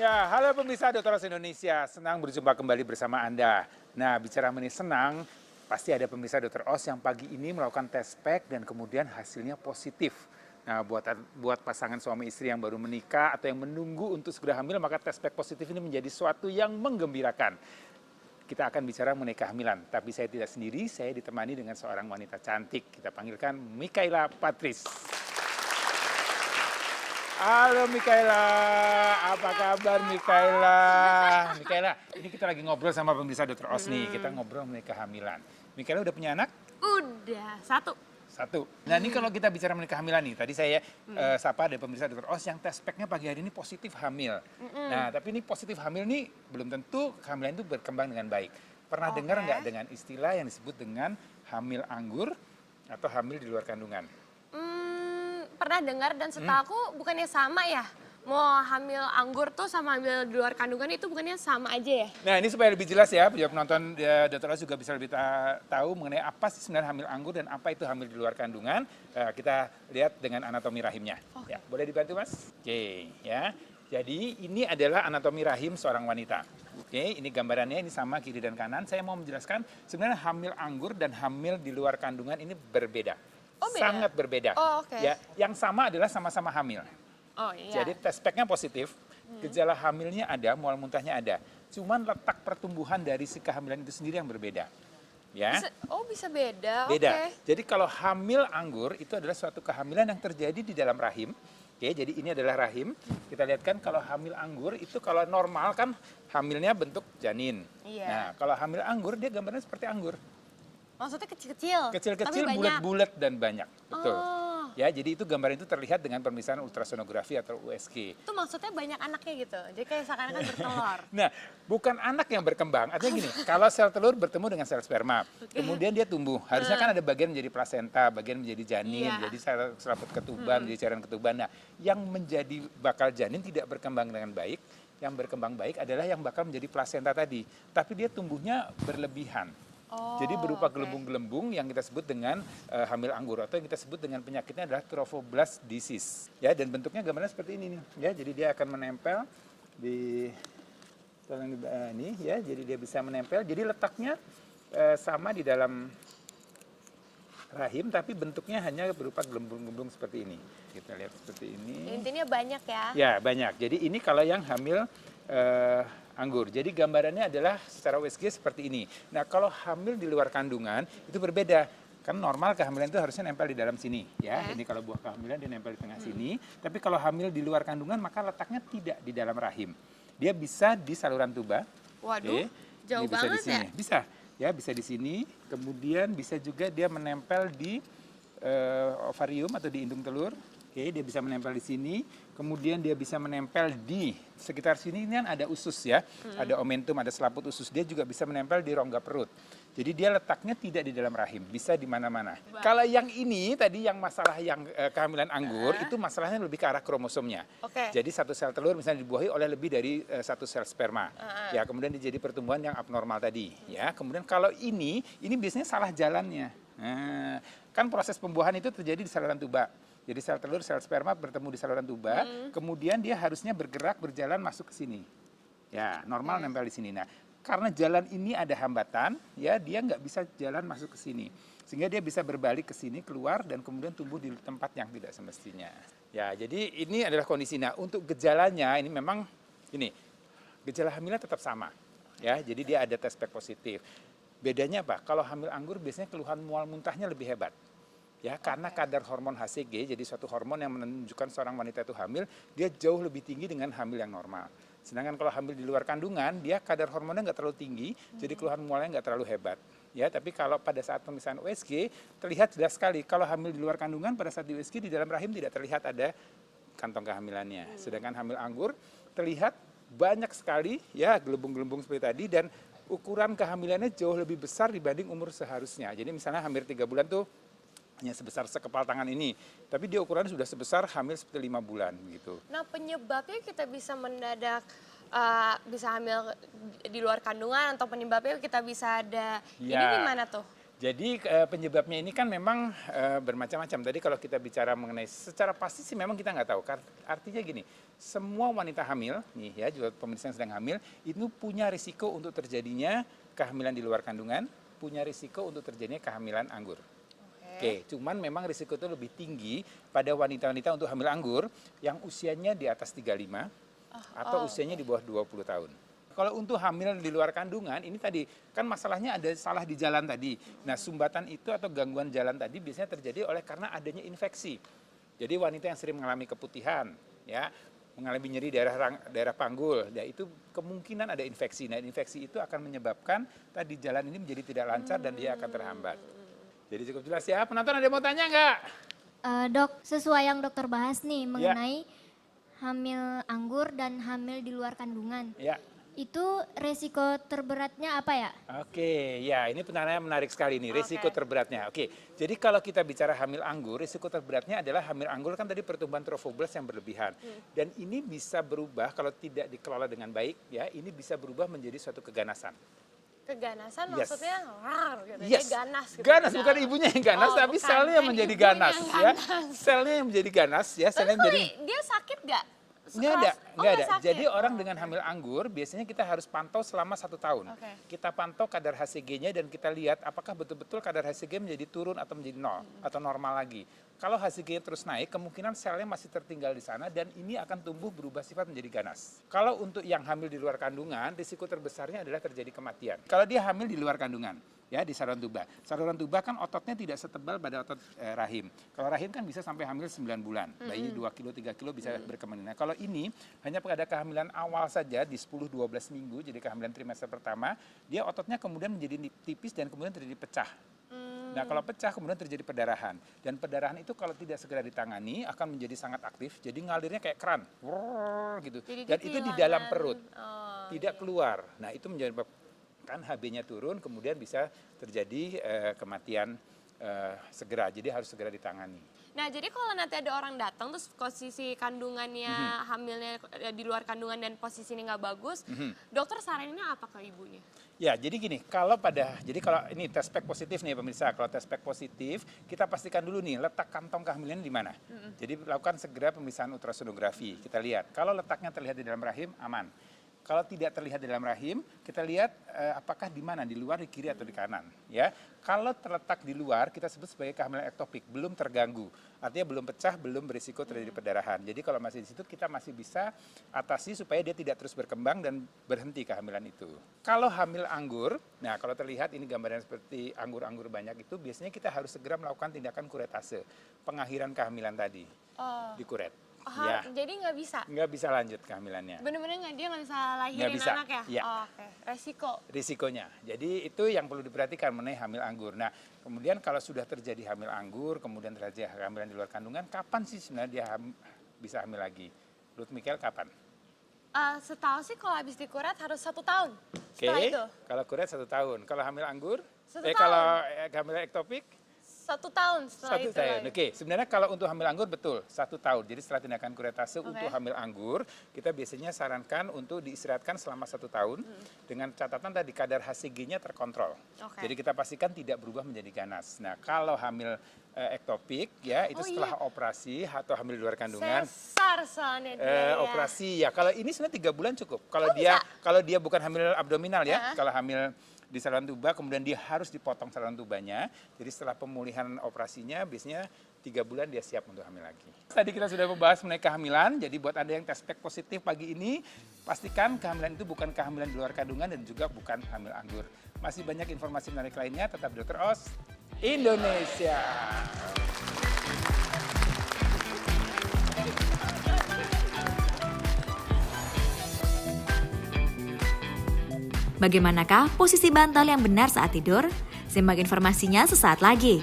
Ya, halo pemirsa Dokter Os Indonesia, senang berjumpa kembali bersama Anda. Nah, bicara mengenai senang, pasti ada pemirsa Dokter Os yang pagi ini melakukan tes pack dan kemudian hasilnya positif. Nah, buat pasangan suami istri yang baru menikah atau yang menunggu untuk segera hamil, maka tes pack positif ini menjadi suatu yang menggembirakan. Kita akan bicara mengenai kehamilan, tapi saya tidak sendiri, saya ditemani dengan seorang wanita cantik. Kita panggilkan Mikaela Patris. Halo Mikaela, apa kabar Mikaela? Mikaela, ini kita lagi ngobrol sama pemirsa Dokter Os nih, kita ngobrol mengenai kehamilan. Mikaela udah punya anak? Udah, satu. Satu. Nah ini kalau kita bicara mengenai kehamilan nih, tadi saya sapa ada pemirsa Dokter Os yang tes packnya pagi hari ini positif hamil. Nah tapi ini positif hamil nih belum tentu kehamilan itu berkembang dengan baik. Pernah dengar nggak dengan istilah yang disebut dengan hamil anggur atau hamil di luar kandungan? Pernah dengar dan setahu aku bukannya sama ya? Mau hamil anggur tuh sama hamil di luar kandungan itu bukannya sama aja ya? Nah ini supaya lebih jelas ya, biar penonton Dokter Os juga bisa lebih tahu mengenai apa sih sebenarnya hamil anggur dan apa itu hamil di luar kandungan. Kita lihat dengan anatomi rahimnya. Ya, boleh dibantu Mas? Oke, ya. Jadi ini adalah anatomi rahim seorang wanita. Oke, ini gambarannya, ini sama kiri dan kanan. Saya mau menjelaskan sebenarnya hamil anggur dan hamil di luar kandungan ini berbeda. Oh, beda? Sangat berbeda. Oh, oke. Ya, yang sama adalah sama-sama hamil. Oh iya. Jadi tes packnya positif, gejala hamilnya ada, mual muntahnya ada. Cuman letak pertumbuhan dari si kehamilan itu sendiri yang berbeda. Ya. Bisa beda. Beda. Oke. Jadi kalau hamil anggur itu adalah suatu kehamilan yang terjadi di dalam rahim. Oke, jadi ini adalah rahim. Kita lihat kan kalau hamil anggur itu kalau normal kan hamilnya bentuk janin. Iya. Nah, kalau hamil anggur dia gambarnya seperti anggur. Maksudnya kecil-kecil. Kecil-kecil, tapi banyak. bulat-bulat dan banyak. Betul. Oh. Ya, jadi itu gambar itu terlihat dengan pemeriksaan ultrasonografi atau USG. Itu maksudnya banyak anaknya gitu. Jadi kayak seakan-akan bertelur. Nah, bukan anak yang berkembang. Artinya gini, kalau sel telur bertemu dengan sel sperma, kemudian dia tumbuh. Harusnya kan ada bagian menjadi plasenta, bagian menjadi janin, Iya. jadi selaput ketuban, menjadi cairan ketuban. Nah, yang menjadi bakal janin tidak berkembang dengan baik. Yang berkembang baik adalah yang bakal menjadi plasenta tadi. Tapi dia tumbuhnya berlebihan. Jadi berupa gelembung-gelembung yang kita sebut dengan hamil anggur atau yang kita sebut dengan penyakitnya adalah trophoblast disease. Ya, dan bentuknya gambarnya seperti ini nih. Ya, jadi dia akan menempel di ini ya, jadi dia bisa menempel. Jadi letaknya sama di dalam rahim tapi bentuknya hanya berupa gelembung-gelembung seperti ini. Kita lihat seperti ini. Intinya banyak ya? Ya, banyak. Jadi ini kalau yang hamil anggur. Jadi gambarannya adalah secara USG seperti ini. Nah, kalau hamil di luar kandungan itu berbeda. Kan normal kehamilan itu harusnya nempel di dalam sini, ya. Ini kalau buah kehamilan dia nempel di tengah sini. Tapi kalau hamil di luar kandungan maka letaknya tidak di dalam rahim. Dia bisa di saluran tuba. Waduh, jauh bisa banget di sini. ya? Bisa. Ya, bisa di sini. Kemudian bisa juga dia menempel di ovarium atau di indung telur. Oke, dia bisa menempel di sini, kemudian dia bisa menempel di sekitar sini ini kan ada usus ya, ada omentum, ada selaput usus, dia juga bisa menempel di rongga perut. Jadi dia letaknya tidak di dalam rahim, bisa di mana-mana. Kalau yang ini tadi yang masalah yang kehamilan anggur itu masalahnya lebih ke arah kromosomnya. Jadi satu sel telur misalnya dibuahi oleh lebih dari satu sel sperma. Ya, kemudian dia jadi pertumbuhan yang abnormal tadi. Ya, kemudian kalau ini biasanya salah jalannya. Nah, kan proses pembuahan itu terjadi di saluran tuba. Jadi sel telur, sel sperma bertemu di saluran tuba, kemudian dia harusnya bergerak, berjalan masuk ke sini. Ya, normal nempel di sini. Nah, karena jalan ini ada hambatan, ya dia nggak bisa jalan masuk ke sini. Sehingga dia bisa berbalik ke sini, keluar, dan kemudian tumbuh di tempat yang tidak semestinya. Ya, jadi ini adalah kondisi. Nah, untuk gejalanya ini memang, ini, gejala hamilnya tetap sama. Ya, jadi dia ada tes pack positif. Bedanya apa? Kalau hamil anggur biasanya keluhan mual muntahnya lebih hebat. Ya, karena kadar hormon HCG, jadi suatu hormon yang menunjukkan seorang wanita itu hamil, dia jauh lebih tinggi dengan hamil yang normal. Sedangkan kalau hamil di luar kandungan, dia kadar hormonnya nggak terlalu tinggi, jadi keluhan mualnya nggak terlalu hebat. Ya, tapi kalau pada saat pemeriksaan USG, terlihat jelas sekali. Kalau hamil di luar kandungan, pada saat di USG, di dalam rahim tidak terlihat ada kantong kehamilannya. Sedangkan hamil anggur, terlihat banyak sekali, ya gelembung-gelembung seperti tadi, dan ukuran kehamilannya jauh lebih besar dibanding umur seharusnya. Jadi misalnya hampir 3 bulan tuh, hanya sebesar sekepal tangan ini, tapi dia ukurannya sudah sebesar hamil seperti 5 bulan gitu. Nah, penyebabnya kita bisa mendadak bisa hamil di luar kandungan atau penyebabnya kita bisa ada ini gimana tuh? Jadi penyebabnya ini kan memang bermacam-macam. Tadi kalau kita bicara mengenai secara pasti sih memang kita nggak tahu. Artinya gini, semua wanita hamil, nih ya, juga pemirsa yang sedang hamil, itu punya risiko untuk terjadinya kehamilan di luar kandungan, punya risiko untuk terjadinya kehamilan anggur. Oke, cuman memang risiko itu lebih tinggi pada wanita-wanita untuk hamil anggur yang usianya di atas 35 atau usianya di bawah 20 tahun. Kalau untuk hamil di luar kandungan, ini tadi kan masalahnya ada salah di jalan tadi. Nah, sumbatan itu atau gangguan jalan tadi biasanya terjadi karena adanya infeksi. Jadi wanita yang sering mengalami keputihan, ya, mengalami nyeri daerah panggul, ya itu kemungkinan ada infeksi. Nah, infeksi itu akan menyebabkan tadi jalan ini menjadi tidak lancar dan dia akan terhambat. Jadi cukup jelas ya. Penonton ada yang mau tanya nggak? Dok, sesuai yang dokter bahas nih mengenai hamil anggur dan hamil di luar kandungan. Ya. Itu resiko terberatnya apa ya? Oke, ya ini pertanyaannya menarik sekali nih, risiko terberatnya. Oke, jadi kalau kita bicara hamil anggur, risiko terberatnya adalah hamil anggur kan tadi pertumbuhan trophoblast yang berlebihan. Dan ini bisa berubah kalau tidak dikelola dengan baik, ya ini bisa berubah menjadi suatu keganasan. Keganasan maksudnya gitu. Yes. Dia ganas gitu. Ganas bukan ibunya yang ganas, tapi bukan. selnya yang menjadi ganas, ya. Selnya yang menjadi ganas, ya. Tapi Selnya menjadi. dia sakit nggak? Nggak ada. Sakit. Jadi orang dengan hamil anggur biasanya kita harus pantau selama 1 tahun. Kita pantau kadar HCG-nya dan kita lihat apakah betul-betul kadar HCG menjadi turun atau menjadi nol atau normal lagi. Kalau HCG terus naik, kemungkinan selnya masih tertinggal di sana dan ini akan tumbuh berubah sifat menjadi ganas. Kalau untuk yang hamil di luar kandungan, risiko terbesarnya adalah terjadi kematian. Kalau dia hamil di luar kandungan, ya di saluran tuba. Saluran tuba kan ototnya tidak setebal pada otot rahim. Kalau rahim kan bisa sampai hamil 9 bulan. Bayi 2 kilo, 3 kilo bisa berkembang. Nah, kalau ini hanya pada kehamilan awal saja di 10-12 minggu, jadi kehamilan trimester pertama, dia ototnya kemudian menjadi tipis dan kemudian terjadi pecah. Nah, kalau pecah kemudian terjadi perdarahan. Dan perdarahan itu kalau tidak segera ditangani akan menjadi sangat aktif. Jadi ngalirnya kayak keran. Gitu. Dan itu di dalam perut. Tidak keluar. Nah, itu menyebabkan HB-nya turun kemudian bisa terjadi kematian segera. Jadi harus segera ditangani. Nah, jadi kalau nanti ada orang datang terus posisi kandungannya hamilnya di luar kandungan dan posisi ini nggak bagus, dokter saraninnya apa ke ibunya? Ya, jadi gini, kalau ini tes pack positif nih pemirsa, kalau tes pack positif, kita pastikan dulu nih letak kantong kehamilan di mana. Jadi lakukan segera pemeriksaan ultrasonografi, kita lihat. Kalau letaknya terlihat di dalam rahim, aman. Kalau tidak terlihat di dalam rahim, kita lihat apakah di mana, di luar, di kiri atau di kanan. Ya, kalau terletak di luar, kita sebut sebagai kehamilan ektopik, belum terganggu. Artinya belum pecah, belum berisiko terjadi perdarahan. Jadi kalau masih di situ, kita masih bisa atasi supaya dia tidak terus berkembang dan berhenti kehamilan itu. Kalau hamil anggur, nah kalau terlihat ini gambaran seperti anggur-anggur banyak itu, biasanya kita harus segera melakukan tindakan kuretase, pengakhiran kehamilan tadi, dikuret. Ya. Jadi nggak bisa? Nggak bisa lanjut kehamilannya. Bener-bener dia nggak bisa lahirin anak ya? Ya. Oke. Risikonya. Jadi itu yang perlu diperhatikan mengenai hamil anggur. Nah, kemudian kalau sudah terjadi hamil anggur, kemudian terjadi kehamilan di luar kandungan, kapan sih sebenarnya dia bisa hamil lagi? Menurut Michael kapan? Setahu sih kalau habis dikuret harus 1 tahun. Oke. Setelah itu. Kalau kuret 1 tahun. Kalau hamil anggur? 1 tahun. Kalau hamil ektopik? 1 tahun setelah 1 itu. tahun. Oke, sebenarnya kalau untuk hamil anggur betul 1 tahun. Jadi setelah tindakan kuretase untuk hamil anggur, kita biasanya sarankan untuk diistirahatkan selama 1 tahun dengan catatan tadi kadar HCG-nya terkontrol. Jadi kita pastikan tidak berubah menjadi ganas. Nah, kalau hamil ektopik ya itu setelah operasi atau hamil di luar kandungan. Sesar soalnya dia. Operasi ya. Kalau ini sebenarnya 3 bulan cukup. Kalau dia bukan hamil abdominal ya, kalau hamil di saluran tuba, kemudian dia harus dipotong saluran tubanya. Jadi setelah pemulihan operasinya, biasanya 3 bulan dia siap untuk hamil lagi. Tadi kita sudah membahas mengenai kehamilan, jadi buat Anda yang tes pack positif pagi ini, pastikan kehamilan itu bukan kehamilan di luar kandungan dan juga bukan hamil anggur. Masih banyak informasi menarik lainnya, tetap Dr. Oz Indonesia. Bagaimanakah posisi bantal yang benar saat tidur? Simak informasinya sesaat lagi.